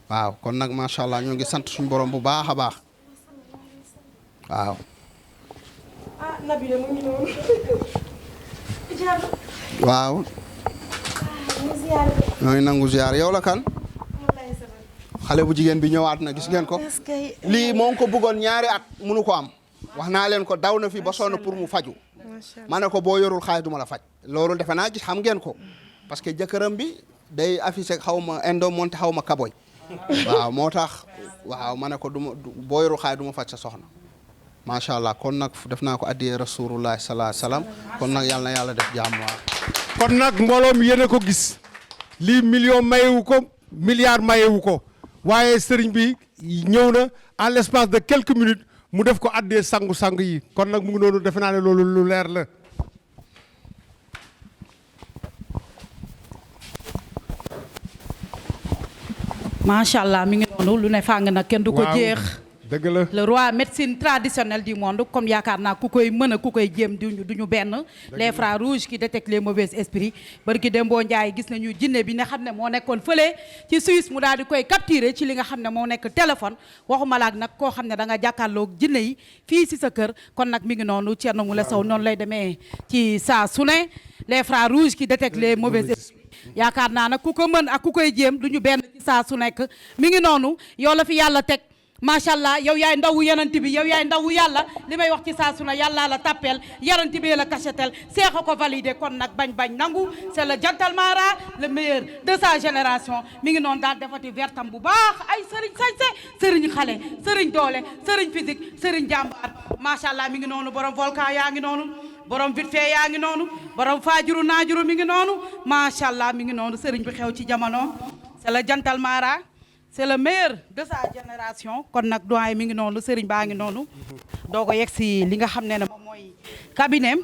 waaw kon nag macha allah ñoo ngi sant suñu borom bu baax a baax waaw. waaw. ñooy nangu ziar yow la kan. xale bu jigéen bi ñëwaat na gis ngeen ko. lii moo ngi ko bëggoon ñaari at munu ko am. wax naa leen ko daw na fi ba sonn pour mu faju ma ne ko boo yorul xaalis du ma la faj. loolu defe naa gis xam ngeen ko parce que jëkkëram bi day affiché xaw ma indo monté xaw ma kaboy waaw moo tax waaw ma ne ko boo yorul xaalis du ma faj sa soxna macha allah kon nag def naa ko addiyee rasulullah sallallahu alayhi wasallam kon nag yàlla na yàlla def jàmm waaw. kon nag mbooloo mi yéen a ko gis lii million mayewu ko milliard mayewu ko waaye sëriñ bi ñëw na en l'espace de quelques minutes mu def ko addee sangu-sang yi kon nag mu ngi noonu defe naa ne loolu lu leer la. macha allah mi ngi noonu lu ne fàng nag kenn du ko jeex. dëgg la le roi médecine traditionnelle du monde comme yaakaar naa ku koy mën a ku koy jéem duñu benn les frères rouges qui détectent les mauvais esprits barki Dembo Ndiaye gis nañu jinne bi nga xam ne moo nekkoon fële ci Suisse mu daal di koy capturer ci li nga xam ne moo nekk téléphone waxuma laak nag koo xam ne da nga jàkkaarloog jinne yi fii si sa kër kon nag mi ngi noonu Thierno Moule Sow noonu lay demee ci saa su ne les frères rouges qui détectent les mauvais esprits yaakaar naa nag ku ko mën ak ku koy jéem duñu benn ci saa su nekk mi ngi noonu yow la fi yàlla teg macha allah yow yaay ndawu yonent bi yow yaay ndawu yàlla li may wax ci saa su ne yàlla la tappeel yonent bi la cachetel seexa ko validé kon nag bañ nangu c'est le gentleman rare le meilleur de sa génération mi ngi noonu daal defati vertam bu baax ay sëriñ sañse sëriñ xale sëriñ doole sëriñ physique sëriñ jàmbaar macha allah mi ngi noonu borom volcan yaa ngi noonu borom vite fait yaa ngi noonu borom faajuru naajuru mi ngi noonu macha allah mi ngi noonu sëriñ bi xew ci jamono c'est le gentleman rare c'est le meilleur de sa génération kon nag doyen mi ngi noonu sëriñ baa ngi noonu doo ko yegg si li nga xam ne moom mooy cabinet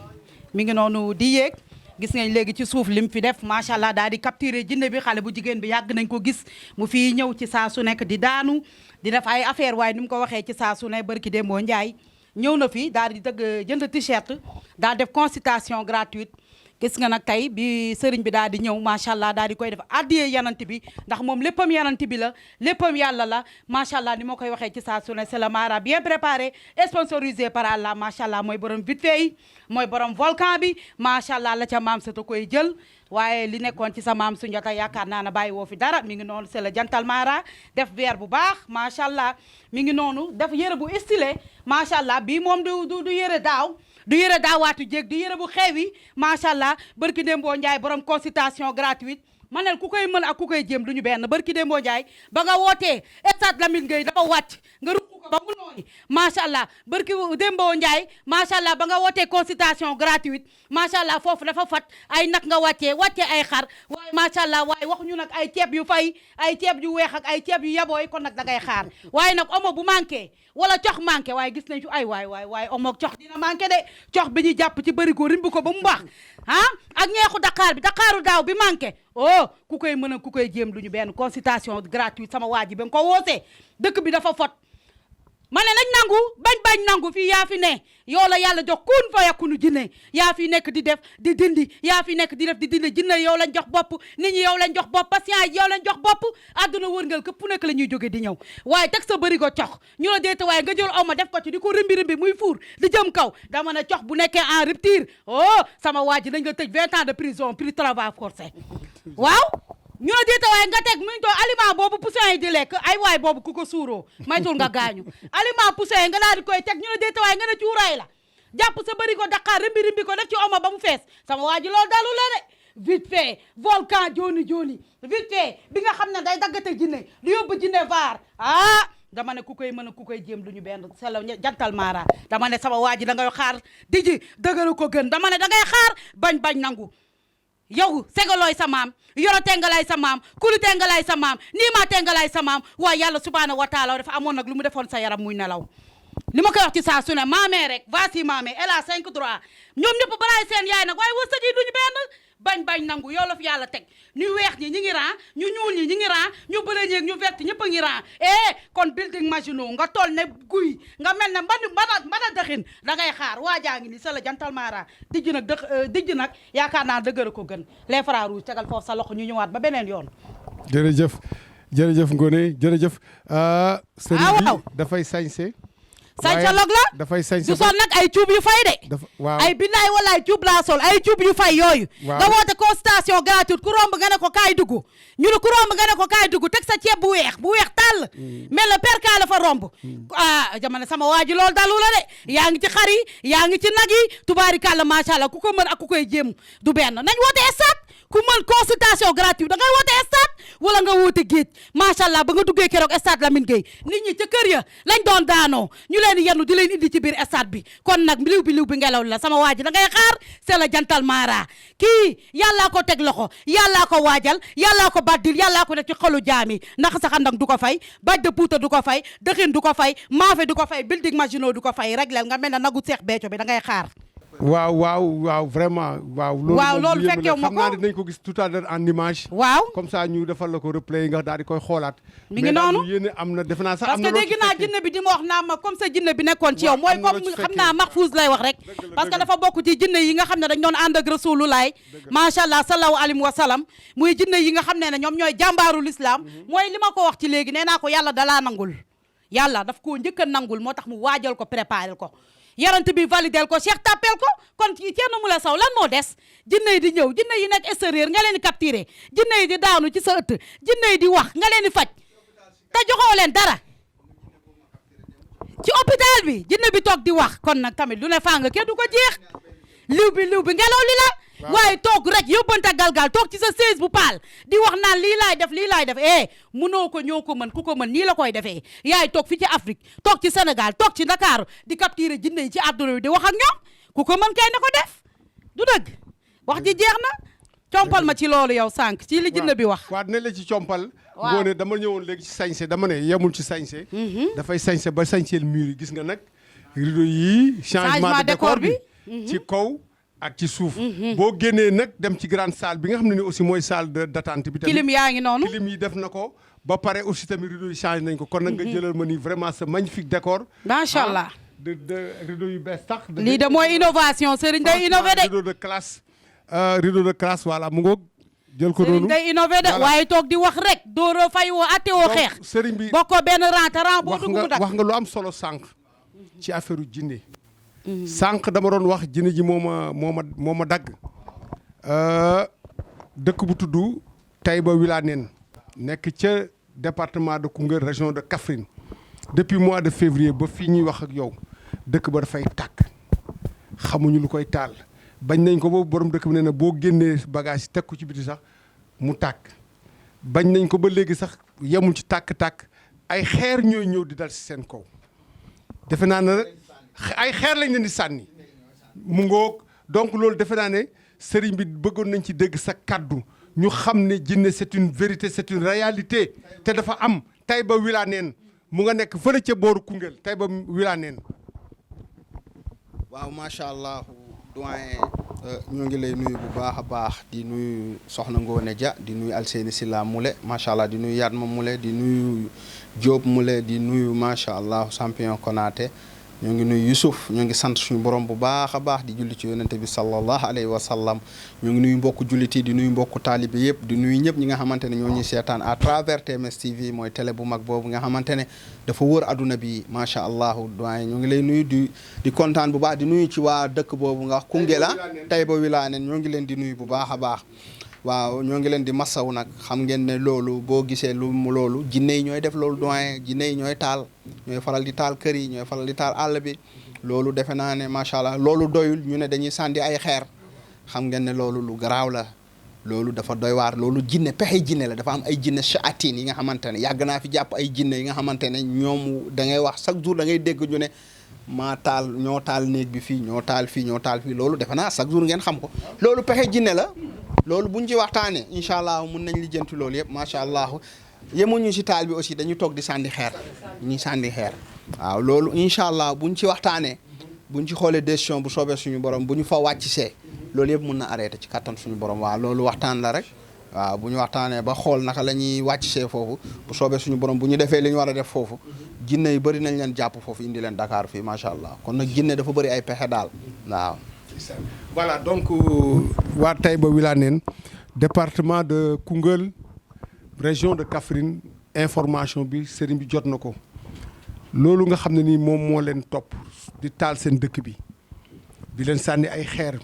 mi ngi noonu di yéeg gis ngañ léegi ci suuf lim fi def macha allah daal di capturer jinne bi xale bu jigéen bi yàgg nañ ko gis mu fii ñëw ci saa su nekk di daanu di def ay affaire waaye ni mu ko waxee ci saa su ne barki Dembo Ndiaye ñëw na fi daal di dëgg jënd t-shirt daal def consultation gratuite gis nga nag tey bi sëriñ bi daal di ñëw macha allah daal di koy def addiyee yanant bi ndax moom léppam yanant bi la léppam yàlla la macha allah ni ma koy waxee ci saa su ne c'est le mara bien préparé sponsorisé par Allah macha allah mooy borom vite fait yi mooy borom volcan bi macha allah la ca maam sa ta koy jël waaye li nekkoon ci sa maam su njota yaakaar naa ne bàyyi woo fi dara mi ngi noonu c'est le jantal mara def verre bu baax macha allah mi ngi noonu def yëre bu stylé macha allah bii moom du yëre daaw du yëre daawaatu jéeg du yëre bu xewi macha allah barki Dembo Ndiaye borom consultation gratuite manel ku koy mën ak ku koy jéem duñu benn barki Dembo Ndiaye ba nga wootee stade Lamine Gueye dafa wàcc nga rukk ko ba mu nooyi macha allah barki Dembo Ndiaye macha allah ba nga wootee consultation gratuite macha allah foofu dafa fat ay nag nga wàccee ay xar waaye macha allah waaye waxuñu nag ay ceeb yu fay ay ceeb yu weex ak ay ceeb yu yabooy kon nag da ngay xaar waaye nag omo bu manqué wala cox manqué waaye gis nañ ci ay waay omo cox dina manqué de cox bi ñu jàpp ci bëri ko rimbi ko ba mu baax ak ñeexu Dakar bi Dakaru daaw bi manqué ku koy mën a ku koy jéem duñu benn consultation gratuite sama waa ji ba nga ko woosee dëkk bi dafa fot ma ne nañ nangu bañ nangu fii yaa fi ne yow la yàlla jox kun fa yakunu jinne yaa fi nekk di def di dindi yaa fi nekk di def di dindi jinne yow lañ jox bopp nit ñi yow lañ jox bopp patient yi yow lañ jox bopp àdduna wërngal këpp nekk la ñuy jóge di ñëw waaye teg sa bëri ko cox ñu la deete waaye nga jël oma def ko ci di ko rimbi muy fuur di jëm kaw dama ne cox bu nekkee en rupture sama waa ji nañ la tëj 20 ans de prison prix travail forcé waaw ñu la déeta waaye nga teg muñ too aliment boobu poussin yi di lekk ay waay boobu ku ko suuroo maytul nga gaañu aliment poussin yi nga daal di koy teg ñu la déeta waaye nga ne cuuraay la jàpp sa bëri ko Dakar rimbi ko def ci omo ba mu fees sama waa ji loolu dalu la de vite fait volcan joni vite fait bi nga xam ne day daggate jinne di yóbbu jinne vaar dama ne ku koy mën a ku koy jéem duñu benn c'est le jantal mara dama ne sama waa ji da ngay xaar diji dëgëru ko gën dama ne da ngay xaar bañ nangu yow segalooy sa maam yoro tengalay sa maam kulu tengalay sa maam nii maa tengalay sa maam waaye yàlla subhanahu wa taala dafa amoon nag lu mu defoon sa yaram muy nelaw li ma koy wax ci saa su ne maamee rek voici maamee elle a 5 droits ñoom ñëpp balaay seen yaay nag waaye wërsëg yi duñu benn bañ nangu yow la fi yàlla teg ñu weex ñi ngi ran ñu ñuul ñi ngi ran ñu bële ñeeg ñu vert ñëpp a ngi ran kon building Maginot nga toll ne guy nga mel ne mbana dëxin da ngay xaar waajaa ngi ni c'est le gentleman ra dijj nag yaakaar naa dëgër ko gën les frères rouges tegal foofu sa loxo ñu ñëwaat ba beneen yoon jërëjëf Ngoné jërëjëf sëriñ bi dafay sañse sañsaloog la dafay sañse du sol nag ay cuub yu fay de ay billaay wala ay cuub laa sol ay cuub yu fay yooyu nga woote consultation gratuite ku romb nga ne ko kaay dugg ñu ne ku romb nga ne ko kaay dugg teg sa ceeb bu weex tàll mel na perka la fa romb jamono sama waa ji loolu dalu la de yaa ngi ci xar yi yaa ngi ci nag yi tubaarikàlla macha allah ku ko mën ak ku koy jéem du benn nañ woote stade ku mën consultation gratuite da ngay woote stade wala nga woote géej macha allah ba nga duggee keroog stade Lamine Gueye nit ñi ca kër ya lañ doon daanoo ñu leen yennu di leen indi ci biir stade bi kon nag liw bi ngelaw la sama waa ji da ngay xaar c'est le jantal mara kii yàllaa ko teg loxo yàllaa ko waajal yàllaa ko baddil yàllaa ko def ci xolu jaami ndax sa xandak du ko fay baj de puuta du ko fay dëxin du ko fay maafe du ko fay building Maginot du ko fay réglel nga mel na nagu Seex Béthio bi da ngay xaar waaw vraiment waaw. loolu fekkee ma ko xam naa dinañ ko gis tout à l'heure en image. waaw comme ça ñu defal la ko replay nga daal di koy xoolaat. mi ngi noonu mais yéen am na defe naa sax am parce na que dégg naa jinne bi di ma wax naa ma comme ça jinne bi nekkoon ci yow mooy comme xam naa Mahfouz lay wax rek parce que dafa bokk ci jinne yi nga xam ne dañ doon ànd ak Rasulullah macha allah sallallahu alayhi wa sallam muy jinne yi nga xam ne ñoom ñooy jàmbaarul islam mooy li ma ko wax ci léegi nee naa ko yàlla dalaa nangul yàlla daf koo njëkk a nangul moo tax mu waajal ko préparé ko yarant bi validel ko Cheikh tappel ko kon Thierno Moule Sow lan moo des jinne yi di ñëw jinne yi nekk extérieur nga leen di capturé jinne yi di daanu ci sa ëtt jinne yi di wax nga leen di faj te joxoo leen dara ci hôpital bi jinne bi toog di wax kon nag tamit lu ne faa nga kenn du ko jeex liw bi ngelaw li la waaye toog rek yóbbante galgal toog ci sa siège bu paal di wax naan lii laay def mënoo ko ñoo ko mën ku ko mën nii la koy defee yaay toog fi ci Afrique toog ci Sénégal toog ci Dakar di capturer jinne yi ci àdduna bi di wax ak ñoom ku ko mën kay na ko def du dëgg wax ji jeex na compal ma ci loolu yow sànq ci li jinne bi wax waaw dina la ci compal ngoone dama ñëwoon léegi ci sañse dama ne yemul ci sañse dafay sañse ba sañseel mur yi gis nga nag rideau yi changement de décor bi ci kaw ak ci suuf boo génnee nag dem ci grande salle bi nga xam ne ni aussi mooy salle d'attente bi tamit kilim yaa ngi noonu kilim yi def na ko ba pare aussi tamit rideau yi changé nañ ko kon nag nga jëlal ma ni vraiment ce magnifique décor macha allah de rideau yu bees tax lii de mooy innovation Serigne day innové de rideau de classe voilà mu ngoog jël ko noonu Serigne day innové de waaye toog di wax rek dooro fay woo atte woo xeex Serigne bi bokkoo benn rang boo dugg mu dak wax nga lu am solo sànq ci affaire u jinne sànq dama doon wax jinne ji moo ma dagg dëkk bu tudd Taïba Wilane nekk ca département de Koungheul région de Kaffrine depuis mois de février ba fii ñuy wax ak yow dëkk ba dafay tàkk xamuñu lu koy taal bañ nañ ko ba borom dëkk bi nee na boo génnee bagage yi teg ko ci biti sax mu tàkk bañ nañ ko ba léegi sax yemul ci tàkk-tàkk ay xeer ñooy ñëw di dal ci seen kaw defe naa ne ay xeer lañ leen di sànni mu ngoog donc loolu defe naa ne sëriñ bi bëggoon nañ ci dégg sa kaddu ñu xam ne jinne c'est une vérité c'est une réalité te dafa am Taïba Wilane mu nga nekk fële ca booru Koungheul Taïba Wilane. waaw macha allah doyen ñoo ngi lay nuyu bu baax a baax di nuyu Soxna Ngoone Dia di nuyu Alseeni Silla Moule macha allah di nuyu Yatma Moule di nuyu Diop Moule di nuyu macha allah champion Konaté ñoo ngi nuyu Youssouf ñoo ngi sant suñu borom bu baax a baax di julli ci yonente bi sallallahu alayhi wa sallam ñoo ngi nuyu mbokku jullit yi di nuyu mbokku taalibe yëpp di nuyu ñëpp ñi nga xamante ne ñoo ñuy seetaan à travers TMS TV mooy télé bu mag boobu nga xamante ne dafa wër adduna bi macha allah doyen ñoo ngi lay nuyu di kontaan bu baax di nuyu ci waa dëkk boobu nga wax Koungheul Taïba Wilane ñoo ngi leen di nuyu bu baax a baax waaw ñoo ngi leen di masaw nag xam ngeen ne loolu boo gisee loolu jinne yi ñooy def loolu doyen jinne yi ñooy taal ñooy faral di taal kër yi ñooy faral di taal àll bi loolu defe naa ne macha allah loolu doyul ñu ne dañuy sànni ay xeer xam ngeen ne loolu lu garaaw la loolu dafa doy waar loolu jinne pexe jinne la dafa am ay jinne shayatin yi nga xamante ne yàgg naa fi jàpp ay jinne yi nga xamante ne ñoom da ngay wax chaque jour da ngay dégg ñu ne maa taal ñoo taal néeg bi fii ñoo taal fii loolu defe naa chaque jour ngeen xam ko loolu pexe jinne la loolu buñ ci waxtaanee incha allah mun nañ lijjanti loolu yëpp macha allah yemuñu si taal bi aussi dañu toog di sànni xeer ñuy sànni xeer waaw loolu incha allah buñ ci waxtaanee buñ ci xoolee décision bu soobee suñu borom bu ñu fa wàcc see loolu yëpp mun na arrêté ci kattan suñu borom waaw loolu waxtaan la rek waaw bu ñu waxtaanee ba xool naka la ñuy wàcc see foofu bu soobee suñu borom bu ñu defee li ñu war a def foofu jinne yi bëri nañ leen jàpp foofu indi leen Dakar fii macha allah kon nag jinne dafa bëri ay pexe daal waaw. voilà donc waa Taïba Wilane département de Koungheul région de Kaffrine information bi sëriñ bi jot na ko loolu nga xam ne nii moom moo leen topp di taal seen dëkk bi di leen sànni ay xeer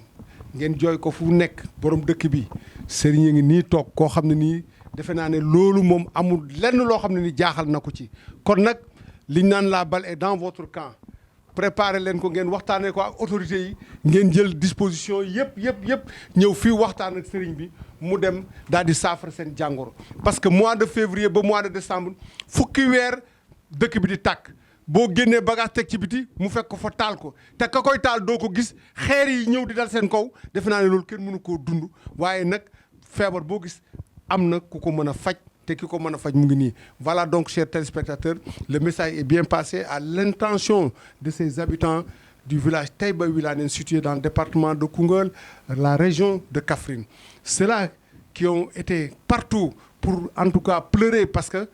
ngeen jooy ko fu nekk borom dëkk bi sëriñ a ngi nii toog koo xam ne nii defe naa ne loolu moom amul lenn loo xam ne ni jaaxal na ko ci kon nag liñ naan la balle est dans votre camp préparer leen ko ngeen waxtaanee ko ak autorités yi ngeen jël disposition yëpp ñëw fii waxtaan ak sëriñ bi mu dem daal di saafara seen jàngoro parce que mois de février ba mois de décembre fukki weer dëkk bi di tàkk boo génnee bagage teg ci biti mu fekk ko fa taal ko te ka koy taal doo ko gis xeer yi ñëw di dal seen kaw defe naa ne loolu kenn mënu koo dund waaye nag feebar boo gis am na ku ko mën a faj te ki ko mën a faj mu ngi nii voilà donc chers téléspectateurs le message est bien passé à l'intention de ces habitants du village Taïba Wilane, situé dans le département de Koungheul, la région de Kaffrine. Ceux-là qui ont été partout pour en tout cas pleurer parce que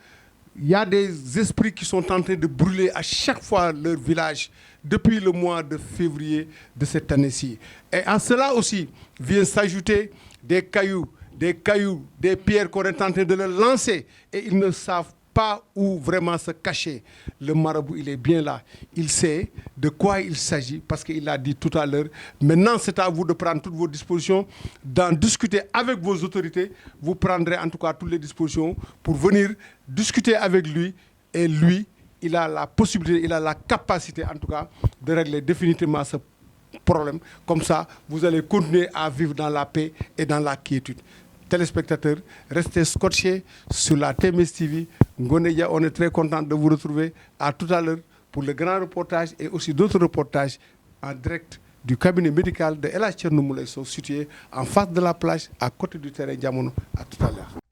il y a des esprits qui sont en train de brûler à chaque fois leur village depuis le mois de février de cette année-ci. Et à cela aussi vient s'ajouter des cailloux, des pierres qu'on est en train de leur lancer et ils ne savent pas où vraiment se cacher. Le marabout, il est bien là. Il sait de quoi il s'agit parce qu'il l'a dit tout à l'heure. Maintenant, c'est à vous de prendre toutes vos dispositions, d'en discuter avec vos autorités. Vous prendrez en tout cas toutes les dispositions pour venir discuter avec lui. Et lui, il a la possibilité, il a la capacité en tout cas de régler définitivement ce problème. Comme ça, vous allez continuer à vivre dans la paix et dans la quiétude. Téléspectateurs, restez scotchés sur la TMS TV. Ngoné, on est très content de vous retrouver. À tout à l'heure pour le grand reportage et aussi d'autres reportages en direct du cabinet médical de El Hadj Thierno Moulé Sow, situé en face de la plage, à côté du terrain Diamono. À tout à l'heure.